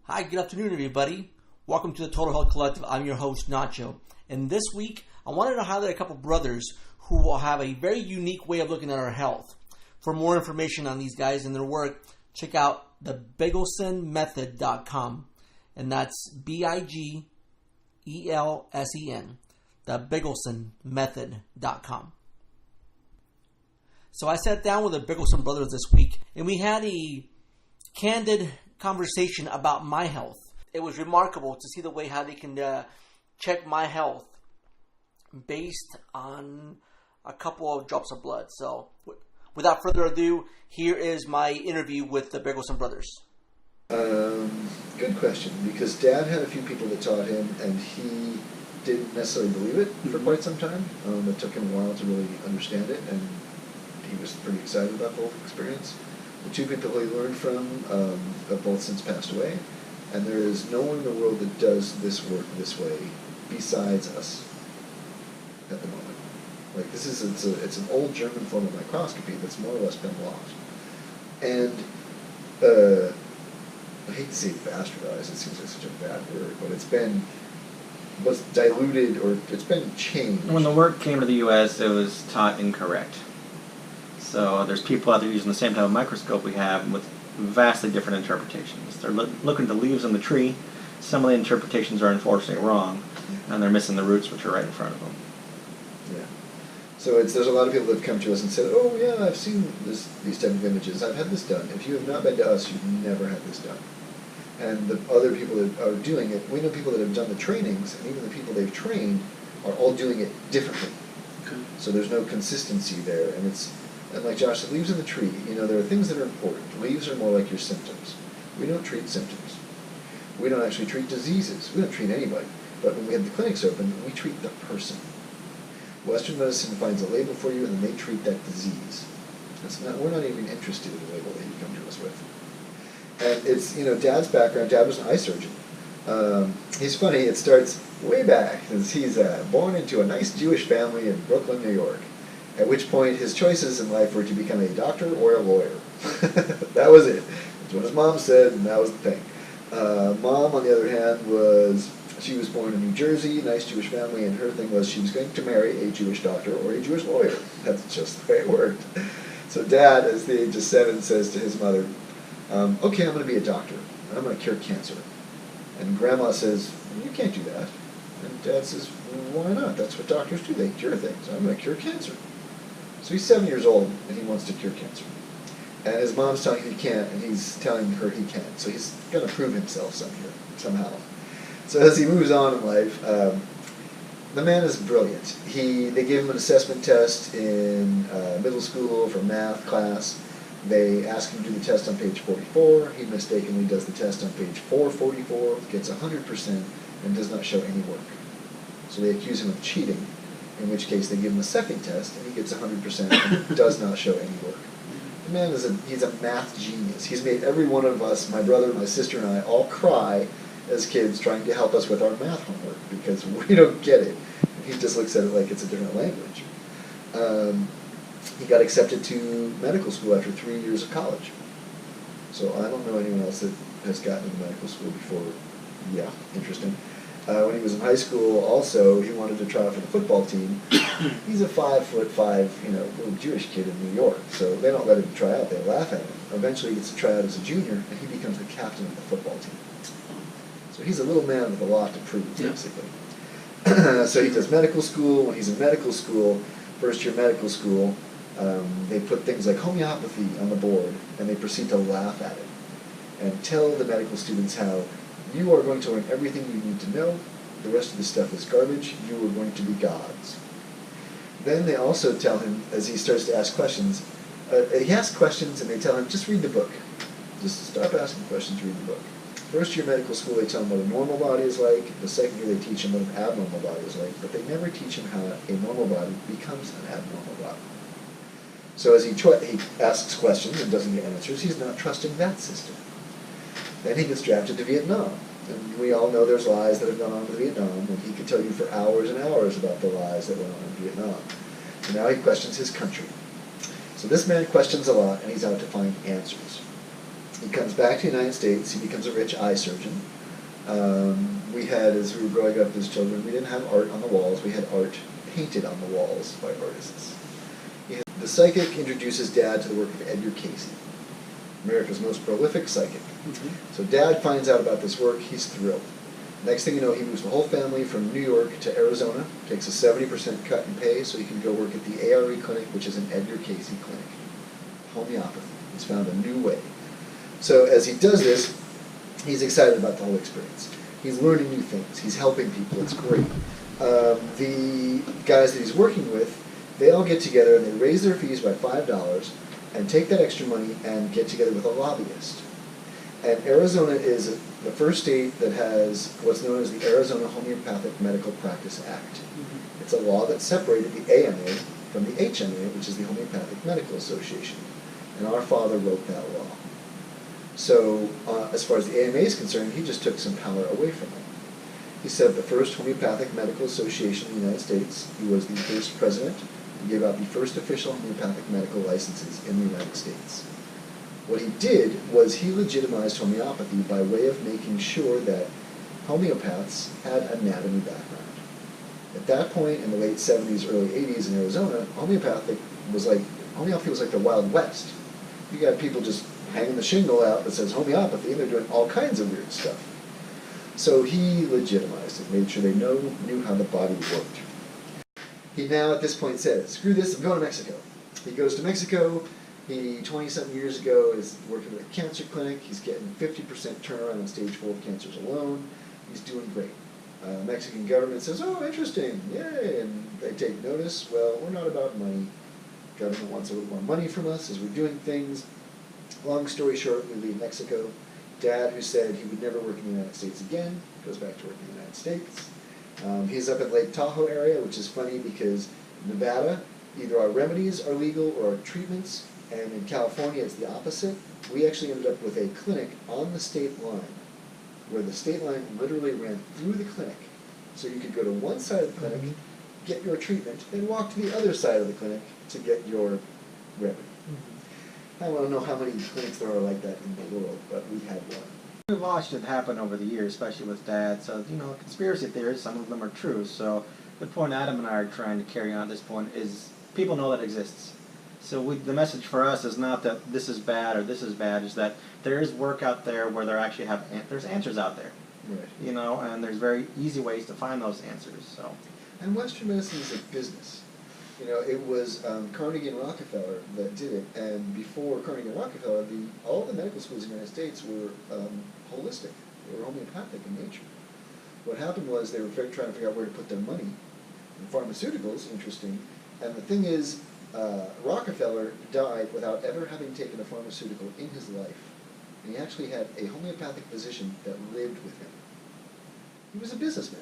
Hi, good afternoon, everybody. Welcome to the Total Health Collective. I'm your host, Nacho. And this week, I wanted to highlight a couple brothers who will have a very unique way of looking at our health. For more information on these guys and their work, check out the Bigelsenmethod.com. And that's Bigelsen, the Bigelsenmethod.com. So I sat down with the Bigelsen brothers this week, and we had a candid conversation about my health. It was remarkable to see the way how they can check my health based on a couple of drops of blood. So without further ado, here is my interview with the Bigelsen brothers. Good question, because Dad had a few people that taught him, and he didn't necessarily believe it for quite some time. It took him a while to really understand it, and he was pretty excited about the whole experience. The two people he learned from have both since passed away, and there is no one in the world that does this work this way besides us at the moment. Like it's an old German form of microscopy that's more or less been lost. And I hate to say bastardized, it seems like such a bad word, but was diluted, or it's been changed. When the work came to the U.S., it was taught incorrect. So there's people out there using the same type of microscope we have with vastly different interpretations. They're looking at the leaves on the tree. Some of the interpretations are unfortunately wrong, and they're missing the roots, which are right in front of them. Yeah. So there's a lot of people that have come to us and said, oh yeah, I've seen these type of images. I've had this done. If you have not been to us, you've never had this done. And the other people that are doing it, we know people that have done the trainings, and even the people they've trained are all doing it differently. Okay. So there's no consistency there, and like Josh said, leaves in the tree, there are things that are important. Leaves are more like your symptoms. We don't treat symptoms. We don't actually treat diseases. We don't treat anybody. But when we have the clinics open, we treat the person. Western medicine finds a label for you, and then they treat that disease. We're not even interested in the label that you come to us with. And it's, Dad's background. Dad was an eye surgeon. He's funny. It starts way back. He's born into a nice Jewish family in Brooklyn, New York. At which point his choices in life were to become a doctor or a lawyer. That was it. That's what his mom said, and that was the thing. Mom, on the other hand, she was born in New Jersey, nice Jewish family, and her thing was she was going to marry a Jewish doctor or a Jewish lawyer. That's just the way it worked. So Dad, at the age of 7, says to his mother, okay, I'm going to be a doctor, and I'm going to cure cancer. And Grandma says, you can't do that. And Dad says, well, why not? That's what doctors do. They cure things. I'm going to cure cancer. So he's 7 years old, and he wants to cure cancer. And his mom's telling him he can't, and he's telling her he can. So he's going to prove himself somehow. So as he moves on in life, the man is brilliant. They gave him an assessment test in middle school for math class. They ask him to do the test on page 44. He mistakenly does the test on page 444, gets 100%, and does not show any work. So they accuse him of cheating, in which case they give him a second test, and he gets 100% and does not show any work. The man he's a math genius. He's made every one of us, my brother, my sister, and I, all cry as kids trying to help us with our math homework because we don't get it. And he just looks at it like it's a different language. He got accepted to medical school after 3 years of college. So I don't know anyone else that has gotten into medical school before. Yeah, interesting. When he was in high school, also, he wanted to try out for the football team. He's a 5'5", little Jewish kid in New York, so they don't let him try out. They laugh at him. Eventually, he gets to try out as a junior, and he becomes the captain of the football team. So he's a little man with a lot to prove, basically. So he does medical school. When he's in medical school, first year medical school, they put things like homeopathy on the board, and they proceed to laugh at it and tell the medical students how you are going to learn everything you need to know. The rest of the stuff is garbage. You are going to be gods. Then they also tell him, as he starts to ask questions, he asks questions and they tell him, just read the book. Just stop asking questions, read the book. First year medical school, they tell him what a normal body is like. The second year, they teach him what an abnormal body is like. But they never teach him how a normal body becomes an abnormal body. So as he asks questions and doesn't get answers, he's not trusting that system. Then he gets drafted to Vietnam. And we all know there's lies that have gone on in Vietnam, and he could tell you for hours and hours about the lies that went on in Vietnam. So now he questions his country. So this man questions a lot, and he's out to find answers. He comes back to the United States. He becomes a rich eye surgeon. We had, as we were growing up as children, we didn't have art on the walls. We had art painted on the walls by artists. The psychic introduces Dad to the work of Edgar Cayce, America's most prolific psychic. Mm-hmm. So Dad finds out about this work. He's thrilled. Next thing you know, he moves the whole family from New York to Arizona, takes a 70% cut in pay so he can go work at the ARE clinic, which is an Edgar Cayce clinic. Homeopathy. He's found a new way. So as he does this, he's excited about the whole experience. He's learning new things. He's helping people. It's great. The guys that he's working with, they all get together and they raise their fees by $5 and take that extra money and get together with a lobbyist. And Arizona is the first state that has what's known as the Arizona Homeopathic Medical Practice Act. Mm-hmm. It's a law that separated the AMA from the HMA, which is the Homeopathic Medical Association. And our father wrote that law. So as far as the AMA is concerned, he just took some power away from it. He set up the first Homeopathic Medical Association in the United States. He was the first president. He gave out the first official homeopathic medical licenses in the United States. What he did was he legitimized homeopathy by way of making sure that homeopaths had anatomy background. At that point, in the late 70s, early 80s in Arizona, homeopathy was like the Wild West. You got people just hanging the shingle out that says homeopathy, and they're doing all kinds of weird stuff. So he legitimized it, made sure they knew how the body worked. He now, at this point, says, screw this, I'm going to Mexico. He goes to Mexico. He, 20-something years ago, is working at a cancer clinic. He's getting 50% turnaround on stage 4 cancers alone. He's doing great. Mexican government says, oh, interesting, yay, and they take notice. Well, we're not about money. Government wants a little more money from us as we're doing things. Long story short, we leave Mexico. Dad, who said he would never work in the United States again, goes back to work in the United States. He's up in Lake Tahoe area, which is funny because in Nevada, either our remedies are legal or our treatments, and in California it's the opposite. We actually ended up with a clinic on the state line, where the state line literally ran through the clinic. So you could go to one side of the clinic, get your treatment, and walk to the other side of the clinic to get your remedy. I don't know how many clinics there are like that in the world, but we had one. We've watched it happen over the years, especially with Dad. So, conspiracy theories, some of them are true. So the point Adam and I are trying to carry on at this point is people know that exists. So the message for us is not that this is bad or this is bad, is that there is work out there where there actually there's answers out there. Right. And there's very easy ways to find those answers. So. And Western medicine is a business. It was Carnegie and Rockefeller that did it, and before Carnegie and Rockefeller, all the medical schools in the United States were holistic. They were homeopathic in nature. What happened was they were trying to figure out where to put their money. And pharmaceuticals, interesting. And the thing is, Rockefeller died without ever having taken a pharmaceutical in his life. And he actually had a homeopathic physician that lived with him. He was a businessman.